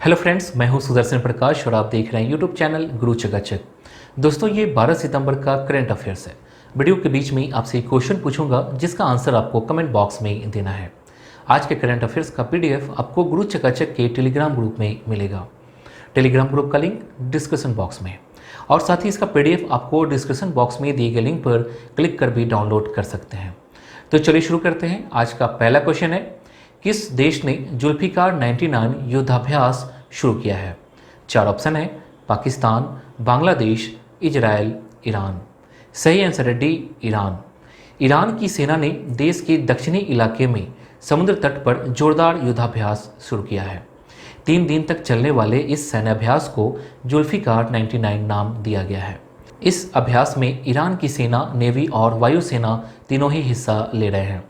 Hello friends, मैं हूं सुदर्शन प्रकाश और आप देख रहे हैं यूट्यूब चैनल गुरु चकाचक। दोस्तों, ये 12 सितंबर का करंट अफेयर्स है। वीडियो के बीच में आपसे एक क्वेश्चन पूछूंगा जिसका आंसर आपको कमेंट बॉक्स में देना है। आज के करंट अफेयर्स का पीडीएफ आपको गुरु चकाचक के टेलीग्राम ग्रुप में मिलेगा। टेलीग्राम ग्रुप का लिंक डिस्क्रिप्शन बॉक्स में, और साथ ही इसका पीडीएफ आपको डिस्क्रिप्शन बॉक्स में दिए गए लिंक पर क्लिक कर भी डाउनलोड कर सकते हैं। तो चलिए शुरू करते हैं। आज का पहला क्वेश्चन है, किस देश ने जुल्फिकार 99 युद्धाभ्यास शुरू किया है? 4 ऑप्शन है, पाकिस्तान, बांग्लादेश, इजराइल, ईरान। सही आंसर है डी, ईरान। ईरान की सेना ने देश के दक्षिणी इलाके में समुद्र तट पर जोरदार युद्धाभ्यास शुरू किया है। 3 दिन तक चलने वाले इस सैन्याभ्यास को जुल्फिकार 99 नाम दिया गया है। इस अभ्यास में ईरान की सेना, नेवी और वायुसेना तीनों ही हिस्सा ले रहे हैं।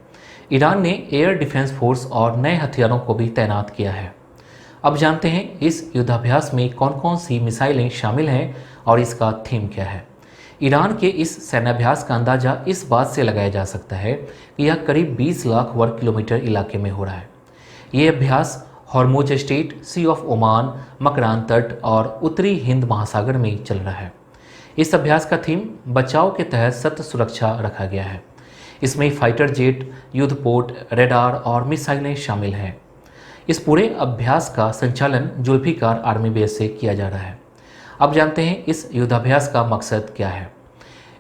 ईरान ने एयर डिफेंस फोर्स और नए हथियारों को भी तैनात किया है। अब जानते हैं इस युद्धाभ्यास में कौन कौन सी मिसाइलें शामिल हैं और इसका थीम क्या है। ईरान के इस सैन्याभ्यास का अंदाज़ा इस बात से लगाया जा सकता है कि यह करीब 20 लाख वर्ग किलोमीटर इलाके में हो रहा है। ये अभ्यास Hormuz strait, sea of Oman, Makran तट और उत्तरी हिंद महासागर में चल रहा है। इस अभ्यास का थीम बचाव के तहत सतत सुरक्षा रखा गया है। इसमें फाइटर जेट, युद्धपोत, रेडार और मिसाइलें शामिल हैं। इस पूरे अभ्यास का संचालन जुल्फिकार आर्मी बेस से किया जा रहा है। अब जानते हैं इस युद्धाभ्यास का मकसद क्या है।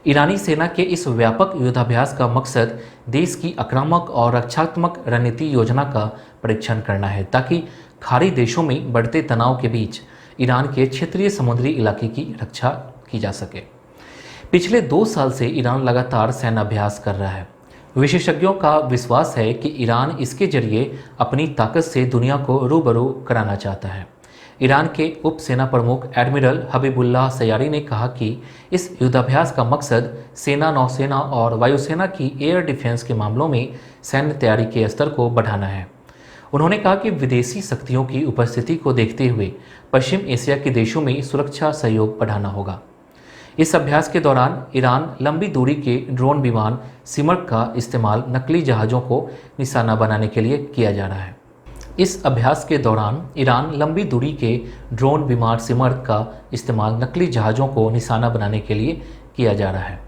ईरानी सेना के इस व्यापक युद्धाभ्यास का मकसद देश की आक्रामक और रक्षात्मक रणनीति योजना का परीक्षण करना है, ताकि खाड़ी देशों में बढ़ते तनाव के बीच ईरान के क्षेत्रीय समुद्री इलाके की रक्षा की जा सके। पिछले 2 साल से ईरान लगातार सैन्याभ्यास कर रहा है। विशेषज्ञों का विश्वास है कि ईरान इसके जरिए अपनी ताकत से दुनिया को रूबरू कराना चाहता है। ईरान के उप सेना प्रमुख एडमिरल हबीबुल्लाह सयारी ने कहा कि इस युद्धाभ्यास का मकसद सेना, नौसेना और वायुसेना की एयर डिफेंस के मामलों में सैन्य तैयारी के स्तर को बढ़ाना है। उन्होंने कहा कि विदेशी शक्तियों की उपस्थिति को देखते हुए पश्चिम एशिया के देशों में सुरक्षा सहयोग बढ़ाना होगा। इस अभ्यास के दौरान ईरान लंबी दूरी के ड्रोन विमान सिमर्क का इस्तेमाल नकली जहाज़ों को निशाना बनाने के लिए किया जा रहा है। इस अभ्यास के दौरान ईरान लंबी दूरी के ड्रोन विमान सिमर्क का इस्तेमाल नकली जहाज़ों को निशाना बनाने के लिए किया जा रहा है।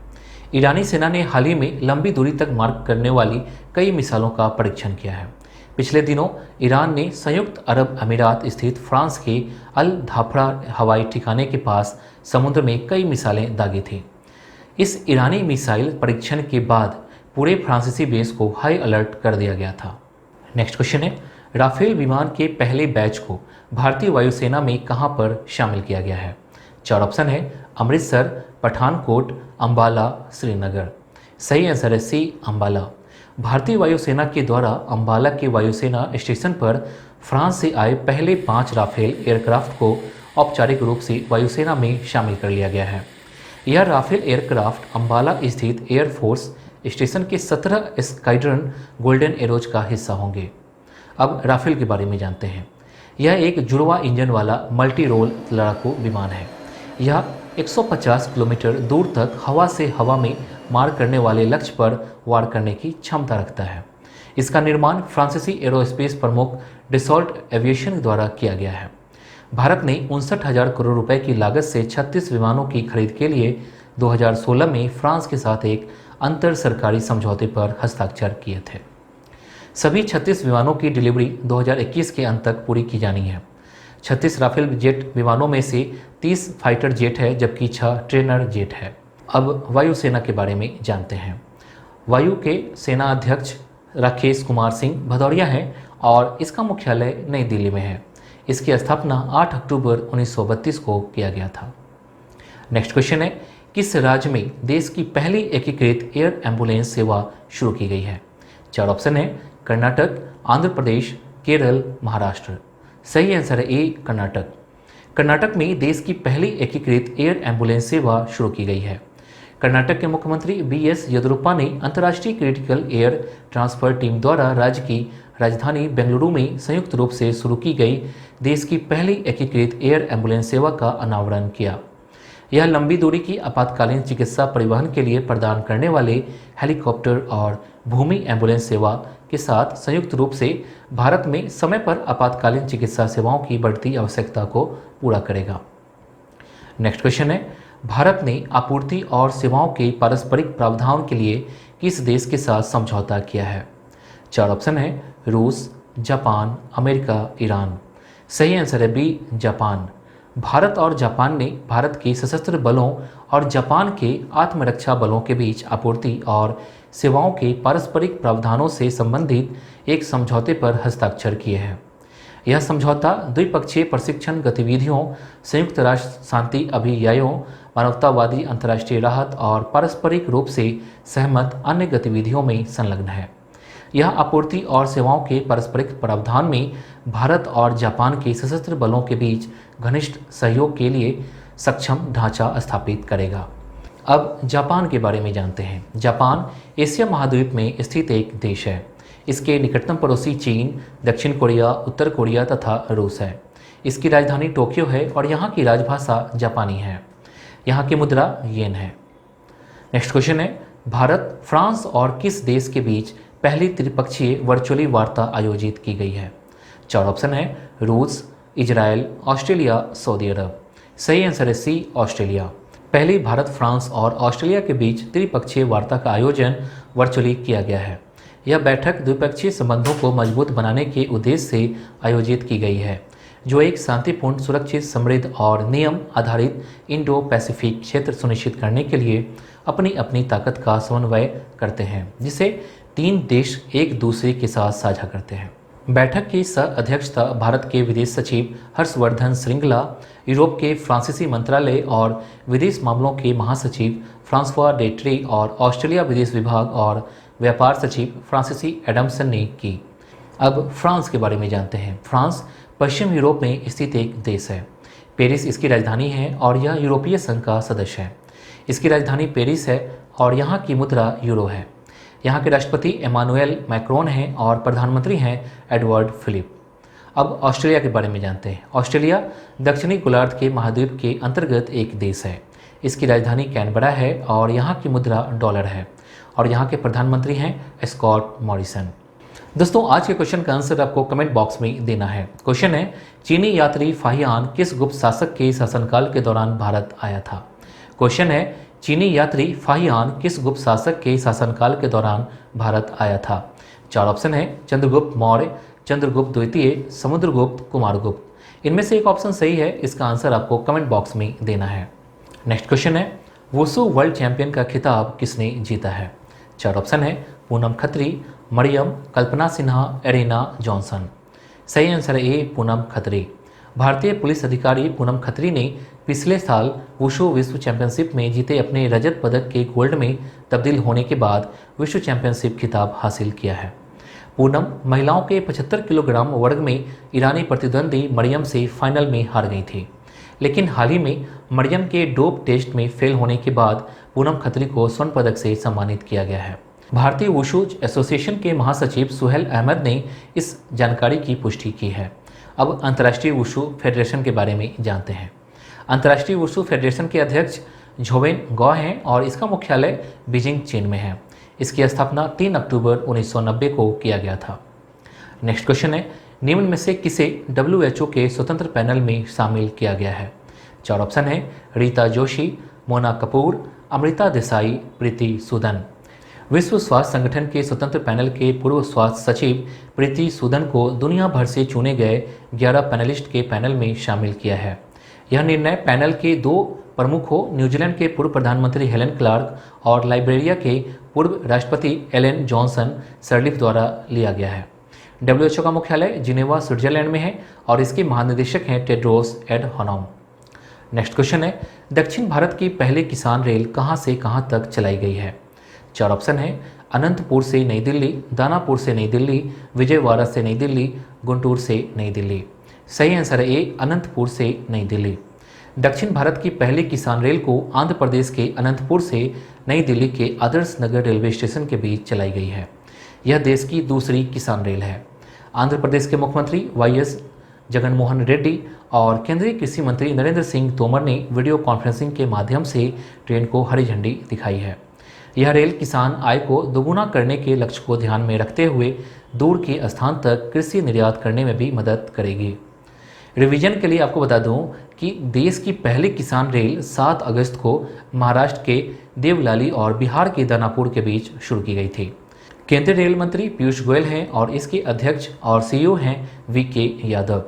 ईरानी सेना ने हाल ही में लंबी दूरी तक मार करने वाली कई मिसाइलों का परीक्षण किया है। पिछले दिनों ईरान ने संयुक्त अरब अमीरात स्थित फ्रांस के अल धाफड़ा हवाई ठिकाने के पास समुद्र में कई मिसाइलें दागी थीं। इस ईरानी मिसाइल परीक्षण के बाद पूरे फ्रांसीसी बेस को हाई अलर्ट कर दिया गया था। नेक्स्ट क्वेश्चन है, राफेल विमान के पहले बैच को भारतीय वायुसेना में कहां पर शामिल किया गया है? 4 ऑप्शन है, अमृतसर, पठानकोट, अंबाला, श्रीनगर। सही आंसर है सी, अंबाला। भारतीय वायुसेना के द्वारा अंबाला के वायुसेना स्टेशन पर फ्रांस से आए पहले 5 राफेल एयरक्राफ्ट को औपचारिक रूप से वायुसेना में शामिल कर लिया गया है। यह राफेल एयरक्राफ्ट अंबाला स्थित एयरफोर्स स्टेशन के 17 स्क्वाड्रन गोल्डन एरोज का हिस्सा होंगे। अब राफेल के बारे में जानते हैं। यह एक जुड़वा इंजन वाला मल्टी रोल लड़ाकू विमान है। यह 150 किलोमीटर दूर तक हवा से हवा में मार करने वाले लक्ष्य पर वार करने की क्षमता रखता है। इसका निर्माण फ्रांसीसी एरोस्पेस प्रमुख डसॉल्ट एविएशन द्वारा किया गया है। भारत ने 59,000 करोड़ रुपए की लागत से 36 विमानों की खरीद के लिए 2016 में फ्रांस के साथ एक अंतर सरकारी समझौते पर हस्ताक्षर किए थे। सभी 36 विमानों की डिलीवरी 2021 के अंत तक पूरी की जानी है। 36 राफेल जेट विमानों में से 30 फाइटर जेट है, जबकि 6 ट्रेनर जेट है। अब वायुसेना के बारे में जानते हैं। वायु के सेना अध्यक्ष राकेश कुमार सिंह भदौरिया हैं और इसका मुख्यालय नई दिल्ली में है। इसकी स्थापना 8 अक्टूबर 1932 को किया गया था। नेक्स्ट क्वेश्चन है, किस राज्य में देश की पहली एकीकृत एयर एम्बुलेंस सेवा शुरू की गई है? 4 ऑप्शन है, कर्नाटक, आंध्र प्रदेश, केरल, महाराष्ट्र। सही आंसर है ए, कर्नाटक। कर्नाटक में देश की पहली एकीकृत एयर एम्बुलेंस सेवा शुरू की गई है। कर्नाटक के मुख्यमंत्री बीएस येदियुरप्पा ने अंतर्राष्ट्रीय क्रिटिकल एयर ट्रांसफर टीम द्वारा राज्य की राजधानी बेंगलुरु में संयुक्त रूप से शुरू की गई देश की पहली एकीकृत एयर एम्बुलेंस सेवा का अनावरण किया। यह लंबी दूरी की आपातकालीन चिकित्सा परिवहन के लिए प्रदान करने वाले हेलीकॉप्टर और भूमि एम्बुलेंस सेवा के साथ संयुक्त रूप से भारत में समय पर आपातकालीन चिकित्सा सेवाओं की बढ़ती आवश्यकता को पूरा करेगा। नेक्स्ट क्वेश्चन है, भारत ने आपूर्ति और सेवाओं के पारस्परिक प्रावधान के लिए किस देश के साथ समझौता किया है? 4 ऑप्शन है, रूस, जापान, अमेरिका, ईरान। सही आंसर है बी, जापान। भारत और जापान ने भारत के सशस्त्र बलों और जापान के आत्मरक्षा बलों के बीच आपूर्ति और सेवाओं के पारस्परिक प्रावधानों से संबंधित एक समझौते पर हस्ताक्षर किए हैं। यह समझौता द्विपक्षीय प्रशिक्षण गतिविधियों, संयुक्त राष्ट्र शांति अभियानों, मानवतावादी अंतर्राष्ट्रीय राहत और पारस्परिक रूप से सहमत अन्य गतिविधियों में संलग्न है। यह आपूर्ति और सेवाओं के पारस्परिक प्रावधान में भारत और जापान के सशस्त्र बलों के बीच घनिष्ठ सहयोग के लिए सक्षम ढांचा स्थापित करेगा। अब जापान के बारे में जानते हैं। जापान एशिया महाद्वीप में स्थित एक देश है। इसके निकटतम पड़ोसी चीन, दक्षिण कोरिया, उत्तर कोरिया तथा रूस है। इसकी राजधानी टोक्यो है और यहाँ की राजभाषा जापानी है। यहाँ की मुद्रा येन है। नेक्स्ट क्वेश्चन है, भारत, फ्रांस और किस देश के बीच पहली त्रिपक्षीय वर्चुअली वार्ता आयोजित की गई है? 4 ऑप्शन है, रूस, इजराइल, ऑस्ट्रेलिया, सऊदी अरब। सही आंसर है सी, ऑस्ट्रेलिया। पहली भारत, फ्रांस और ऑस्ट्रेलिया के बीच त्रिपक्षीय वार्ता का आयोजन वर्चुअली किया गया है। यह बैठक द्विपक्षीय संबंधों को मजबूत बनाने के उद्देश्य से आयोजित की गई है, जो एक शांतिपूर्ण, सुरक्षित, समृद्ध और नियम आधारित इंडो पैसिफिक क्षेत्र सुनिश्चित करने के लिए अपनी अपनी ताकत का समन्वय करते हैं, जिसे 3 देश एक दूसरे के साथ साझा करते हैं। बैठक की सह अध्यक्षता भारत के विदेश सचिव हर्षवर्धन श्रृंगला, यूरोप के फ्रांसीसी मंत्रालय और विदेश मामलों के महासचिव फ्रांसवा डेट्री और ऑस्ट्रेलिया विदेश विभाग और व्यापार सचिव फ्रांसीसी एडम्सन ने की। अब फ्रांस के बारे में जानते हैं। फ्रांस पश्चिम यूरोप में स्थित एक देश है। पेरिस इसकी राजधानी है और यह यूरोपीय संघ का सदस्य है। इसकी राजधानी पेरिस है और यहाँ की मुद्रा यूरो है। यहाँ के राष्ट्रपति एमानुएल मैक्रोन हैं और प्रधानमंत्री हैं एडवर्ड फिलिप। अब ऑस्ट्रेलिया के बारे में जानते हैं। ऑस्ट्रेलिया दक्षिणी गोलार्ध के महाद्वीप के अंतर्गत एक देश है। इसकी राजधानी कैनबरा है और यहाँ की मुद्रा डॉलर है और यहाँ के प्रधानमंत्री हैं स्कॉट मॉरिसन। दोस्तों, आज के क्वेश्चन का आंसर आपको कमेंट बॉक्स में देना है। क्वेश्चन है, चीनी यात्री फाहियान किस गुप्त शासक के शासनकाल के दौरान भारत आया था? क्वेश्चन है, चीनी यात्री फाहियान किस गुप्त शासक के शासनकाल के दौरान भारत आया था? 4 ऑप्शन है, चंद्रगुप्त मौर्य, चंद्रगुप्त द्वितीय, समुद्रगुप्त, कुमारगुप्त। इनमें से एक ऑप्शन सही है। इसका आंसर आपको कमेंट बॉक्स में देना है। नेक्स्ट क्वेश्चन है, वुशु वर्ल्ड चैंपियन का खिताब किसने जीता है? 4 ऑप्शन है, पूनम खत्री, मरियम, कल्पना सिन्हा, एरिना जॉनसन। सही आंसर है ए, पूनम खत्री। भारतीय पुलिस अधिकारी पूनम खत्री ने पिछले साल वुशु विश्व चैंपियनशिप में जीते अपने रजत पदक के गोल्ड में तब्दील होने के बाद विश्व चैंपियनशिप खिताब हासिल किया है। पूनम महिलाओं के 75 किलोग्राम वर्ग में ईरानी प्रतिद्वंदी मरियम से फाइनल में हार गई थी, लेकिन हाल ही में मरियम के डोप टेस्ट में फेल होने के बाद पूनम खत्री को स्वर्ण पदक से सम्मानित किया गया है। भारतीय वुशु एसोसिएशन के महासचिव सुहेल अहमद ने इस जानकारी की पुष्टि की है। अब अंतर्राष्ट्रीय वुशु फेडरेशन के बारे में जानते हैं। अंतर्राष्ट्रीय वुशु फेडरेशन के अध्यक्ष झोवेन गॉ हैं और इसका मुख्यालय बीजिंग, चीन में है। इसकी स्थापना 3 अक्टूबर 1990 को किया गया था। नेक्स्ट क्वेश्चन है, निम्न में से किसे WHO के स्वतंत्र पैनल में शामिल किया गया है? 4 ऑप्शन है, रीता जोशी, मोना कपूर, अमृता देसाई, प्रीति सूदन। विश्व स्वास्थ्य संगठन के स्वतंत्र पैनल के पूर्व स्वास्थ्य सचिव प्रीति सूदन को दुनिया भर से चुने गए 11 पैनलिस्ट के पैनल में शामिल किया है। यह निर्णय पैनल के 2 प्रमुखों, न्यूजीलैंड के पूर्व प्रधानमंत्री हेलेन क्लार्क और लाइबेरिया के पूर्व राष्ट्रपति एलेन जॉनसन सर्लिफ द्वारा लिया गया है। WHO का मुख्यालय जिनेवा, स्विट्जरलैंड में है और इसके महानिदेशक हैं टेड्रोस एडहानोम। नेक्स्ट क्वेश्चन है, दक्षिण भारत की पहली किसान रेल कहां से कहां तक चलाई गई है? 4 ऑप्शन है, अनंतपुर से नई दिल्ली, दानापुर से नई दिल्ली, विजयवाड़ा से नई दिल्ली, गुंटूर से नई दिल्ली। सही आंसर है ए, अनंतपुर से नई दिल्ली। दक्षिण भारत की पहली किसान रेल को आंध्र प्रदेश के अनंतपुर से नई दिल्ली के आदर्श नगर रेलवे स्टेशन के बीच चलाई गई है। यह देश की दूसरी किसान रेल है। आंध्र प्रदेश के मुख्यमंत्री YS जगन मोहन रेड्डी और केंद्रीय कृषि मंत्री नरेंद्र सिंह तोमर ने वीडियो कॉन्फ्रेंसिंग के माध्यम से ट्रेन को हरी झंडी दिखाई है। यह रेल किसान आय को दोगुना करने के लक्ष्य को ध्यान में रखते हुए दूर के स्थान तक कृषि निर्यात करने में भी मदद करेगी। रिवीजन के लिए आपको बता दूं कि देश की पहली किसान रेल 7 अगस्त को महाराष्ट्र के देवलाली और बिहार के दानापुर के बीच शुरू की गई थी। केंद्रीय रेल मंत्री पीयूष गोयल हैं और इसके अध्यक्ष और सीईओ हैं वीके यादव।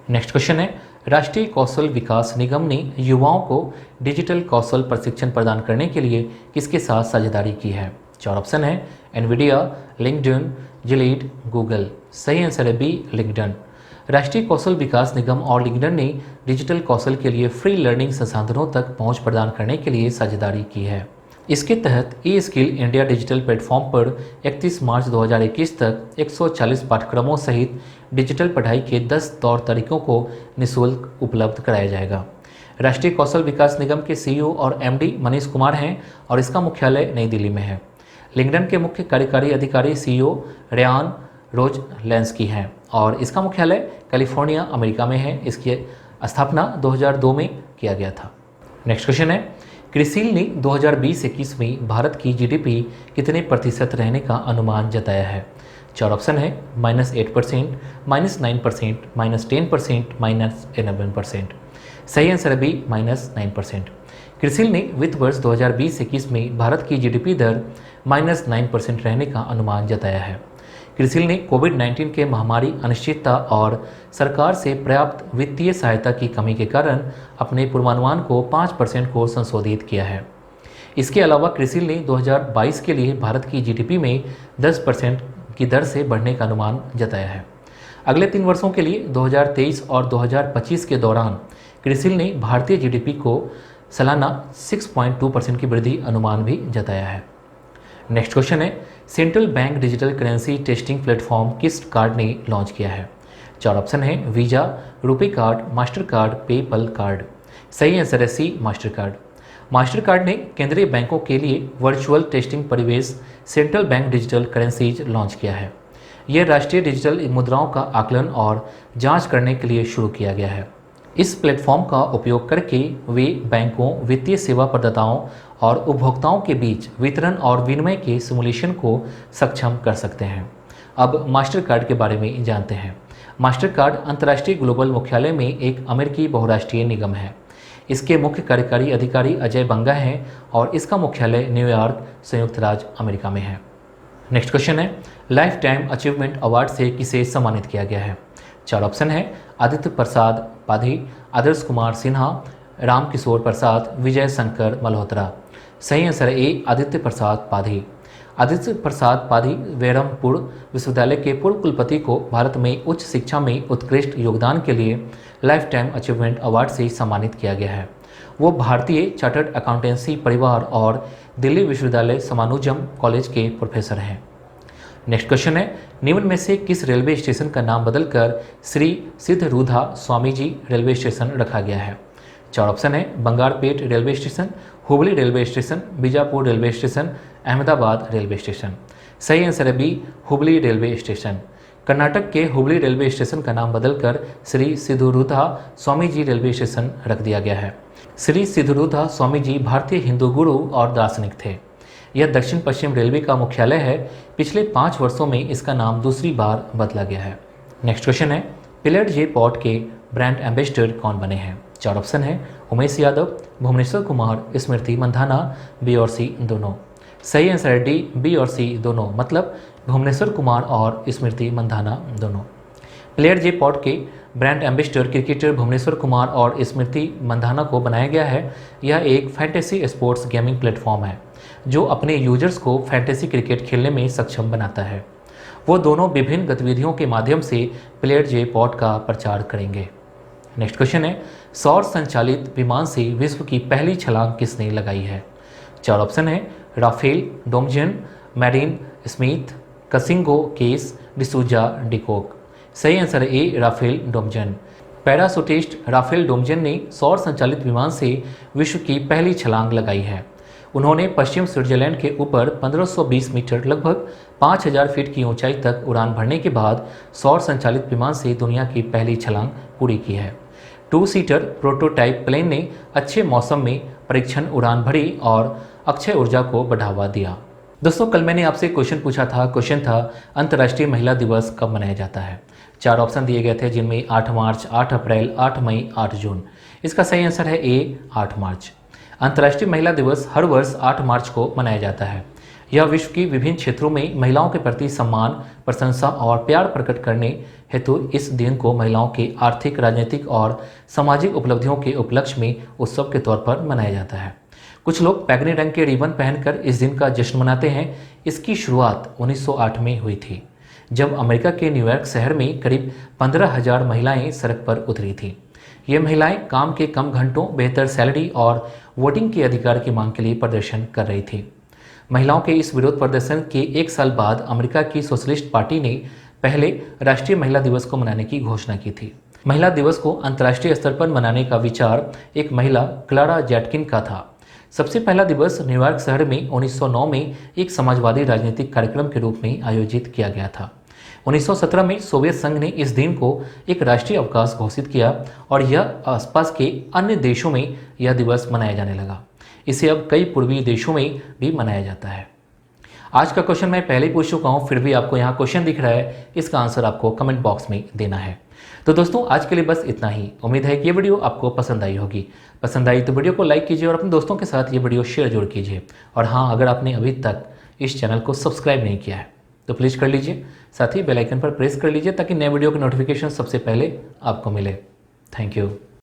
नेक्स्ट क्वेश्चन है, राष्ट्रीय कौशल विकास निगम ने युवाओं को डिजिटल कौशल प्रशिक्षण प्रदान करने के लिए किसके साथ साझेदारी की है? 4 ऑप्शन है एनवीडिया, लिंक्डइन, जिलीड, गूगल। सही आंसर है बी, लिंक्डइन। राष्ट्रीय कौशल विकास निगम और लिंक्डइन ने डिजिटल कौशल के लिए फ्री लर्निंग संसाधनों तक पहुंच प्रदान करने के लिए साझेदारी की है। इसके तहत ई स्किल इंडिया डिजिटल प्लेटफॉर्म पर 31 मार्च 2021 तक 140 पाठ्यक्रमों सहित डिजिटल पढ़ाई के 10 तौर तरीकों को निःशुल्क उपलब्ध कराया जाएगा। राष्ट्रीय कौशल विकास निगम के सीईओ और एमडी मनीष कुमार हैं और इसका मुख्यालय नई दिल्ली में है। लिंक्डइन के मुख्य कार्यकारी अधिकारी सीईओ रेयान रोजलेंस्की हैं और इसका मुख्यालय कैलिफोर्निया, अमेरिका में है। इसकी स्थापना 2002 में किया गया था। नेक्स्ट क्वेश्चन है, क्रिसिल ने 2020-21 में भारत की जीडीपी कितने प्रतिशत रहने का अनुमान जताया है? 4 ऑप्शन है -8%, -9%, -10%, -11%। सही आंसर है बी, -9%। क्रिसिल ने वित्त वर्ष 2020-21 में भारत की जीडीपी दर -9% रहने का अनुमान जताया है। क्रिसिल ने कोविड-19 के महामारी, अनिश्चितता और सरकार से पर्याप्त वित्तीय सहायता की कमी के कारण अपने पूर्वानुमान को 5% को संशोधित किया है। इसके अलावा क्रिसिल ने 2022 के लिए भारत की जीडीपी में 10% की दर से बढ़ने का अनुमान जताया है। अगले 3 वर्षों के लिए 2023 और 2025 के दौरान क्रिसिल ने भारतीय जीडीपी को सालाना 6.2% की वृद्धि अनुमान भी जताया है। नेक्स्ट क्वेश्चन है, central bank digital currency testing platform किस कार्ड ने लॉन्च किया है? 4 ऑप्शन है visa, RuPay card, master card, PayPal card. सही आंसर है सी, मास्टर कार्ड। मास्टर कार्ड ने केंद्रीय बैंकों के लिए वर्चुअल टेस्टिंग परिवेश central bank digital currencies launch किया है। यह राष्ट्रीय डिजिटल मुद्राओं का आकलन और जांच करने के लिए शुरू किया गया है। इस प्लेटफॉर्म का उपयोग करके वे बैंकों, वित्तीय सेवा प्रदाताओं और उपभोक्ताओं के बीच वितरण और विनिमय के सिमुलेशन को सक्षम कर सकते हैं। अब मास्टर कार्ड के बारे में जानते हैं। मास्टर कार्ड अंतर्राष्ट्रीय ग्लोबल मुख्यालय में एक अमेरिकी बहुराष्ट्रीय निगम है। इसके मुख्य कार्यकारी अधिकारी अजय बंगा हैं और इसका मुख्यालय न्यूयॉर्क, संयुक्त राज्य अमेरिका में है। नेक्स्ट क्वेश्चन है, लाइफ टाइम अचीवमेंट अवार्ड से किसे सम्मानित किया गया है? 4 ऑप्शन है आदित्य प्रसाद पाधी, आदर्श कुमार सिन्हा, राम किशोर प्रसाद, विजय शंकर मल्होत्रा। सही आंसर है ए, आदित्य प्रसाद पाधी। आदित्य प्रसाद पाधी बेरमपुर विश्वविद्यालय के पूर्व कुलपति को भारत में उच्च शिक्षा में उत्कृष्ट योगदान के लिए लाइफ टाइम अचीवमेंट अवार्ड से सम्मानित किया गया है। वो भारतीय चार्टर्ड अकाउंटेंसी परिवार और दिल्ली विश्वविद्यालय समानुजम कॉलेज के प्रोफेसर हैं। नेक्स्ट क्वेश्चन है, निम्न में से किस रेलवे स्टेशन का नाम बदलकर श्री सिद्धरूधा स्वामी जी रेलवे स्टेशन रखा गया है? 4 ऑप्शन है Bangarapet railway station, Hubli railway station, Bijapur railway station, Ahmedabad railway station. सही आंसर है B, Hubli railway station. Karnataka के हुबली रेलवे स्टेशन का नाम बदलकर श्री सिद्धरूधा स्वामी जी रेलवे स्टेशन रख दिया गया है। श्री सिद्धरूधा स्वामी जी भारतीय हिंदू गुरु और दार्शनिक थे। यह दक्षिण पश्चिम रेलवे का मुख्यालय है। पिछले 5 वर्षों में इसका नाम दूसरी बार बदला गया है। नेक्स्ट क्वेश्चन है, पिलेट जे पॉट के ब्रांड एम्बेसडर कौन बने हैं? 4 ऑप्शन है उमेश यादव, भुवनेश्वर कुमार, स्मृति मंधाना, बी और सी दोनों। सही आंसर है डी, बी और सी दोनों, मतलब भुवनेश्वर कुमार और स्मृति मंधाना दोनों। पिलेट जे पॉट के brand ambassador cricketer Bhuvneshwar Kumar और स्मृति मंधाना को बनाया गया है। यह एक फैंटेसी स्पोर्ट्स गेमिंग प्लेटफॉर्म है जो अपने यूजर्स को फैंटेसी क्रिकेट खेलने में सक्षम बनाता है। वो दोनों विभिन्न गतिविधियों के माध्यम से पिलेट जे पॉट का प्रचार करेंगे। नेक्स्ट क्वेश्चन है, सौर संचालित विमान से विश्व की पहली छलांग किसने लगाई है? 4 ऑप्शन है राफेल डोमजन, मैरिन स्मिथ, कसिंगो केस, डिसूजा डिकोक। सही आंसर है A, Raphael Domjan. Parachutist Raphael Domjan ने सौर संचालित विमान से विश्व की पहली छलांग लगाई है। उन्होंने पश्चिम स्विट्जरलैंड के ऊपर 1520 मीटर लगभग 5000 फीट की ऊंचाई तक उड़ान भरने के बाद सौर संचालित विमान से दुनिया की पहली छलांग पूरी की है। 2 सीटर प्रोटोटाइप प्लेन ने अच्छे मौसम में परीक्षण उड़ान भरी और अक्षय ऊर्जा को बढ़ावा दिया। दोस्तों, कल मैंने आपसे क्वेश्चन पूछा था। क्वेश्चन था अंतर्राष्ट्रीय महिला दिवस कब मनाया जाता है। 4 ऑप्शन दिए गए थे, जिनमें 8 मार्च, 8 अप्रैल, 8 मई, 8 जून। इसका सही आंसर है ए, 8 मार्च। अंतर्राष्ट्रीय महिला दिवस हर वर्ष 8 मार्च को मनाया जाता है। यह विश्व की विभिन्न क्षेत्रों में महिलाओं के प्रति सम्मान, प्रशंसा और प्यार प्रकट करने हेतु इस दिन को महिलाओं की आर्थिक, राजनीतिक और सामाजिक उपलब्धियों के उपलक्ष्य में उत्सव के तौर पर मनाया जाता है। कुछ लोग बैगनी रंग के रिबन पहनकर इस दिन का जश्न मनाते हैं। इसकी शुरुआत 1908 में हुई थी, जब अमेरिका के न्यूयॉर्क शहर में करीब 15,000 महिलाएं सड़क पर उतरी थीं। ये महिलाएं काम के कम घंटों, बेहतर सैलरी और वोटिंग के अधिकार की मांग के लिए प्रदर्शन कर रही थी। महिलाओं के इस विरोध प्रदर्शन के 1 साल बाद अमेरिका की सोशलिस्ट पार्टी ने पहले राष्ट्रीय महिला दिवस को मनाने की घोषणा की थी। महिला दिवस को अंतर्राष्ट्रीय स्तर पर मनाने का विचार एक महिला क्लारा जैटकिन का था। सबसे पहला दिवस न्यूयॉर्क शहर में 1909 में एक समाजवादी राजनीतिक कार्यक्रम के रूप में आयोजित किया गया था। 1917 में सोवियत संघ ने इस दिन को एक राष्ट्रीय अवकाश घोषित किया और यह आसपास के अन्य देशों में यह दिवस मनाया जाने लगा। इसे अब कई पूर्वी देशों में भी मनाया जाता है। आज का क्वेश्चन मैं पहले ही पूछ चुका हूँ, फिर भी आपको यहाँ क्वेश्चन दिख रहा है। इसका आंसर आपको कमेंट बॉक्स में देना है। तो दोस्तों, आज के लिए बस इतना ही। उम्मीद है कि ये वीडियो आपको पसंद आई होगी। पसंद आई तो वीडियो को लाइक कीजिए और अपने दोस्तों के साथ ये वीडियो शेयर जरूर कीजिए। और हाँ, अगर आपने अभी तक इस चैनल को सब्सक्राइब नहीं किया है तो प्लीज़ कर लीजिए। साथ ही बेल आइकन पर प्रेस कर लीजिए ताकि नए वीडियो की नोटिफिकेशन सबसे पहले आपको मिले। Thank you.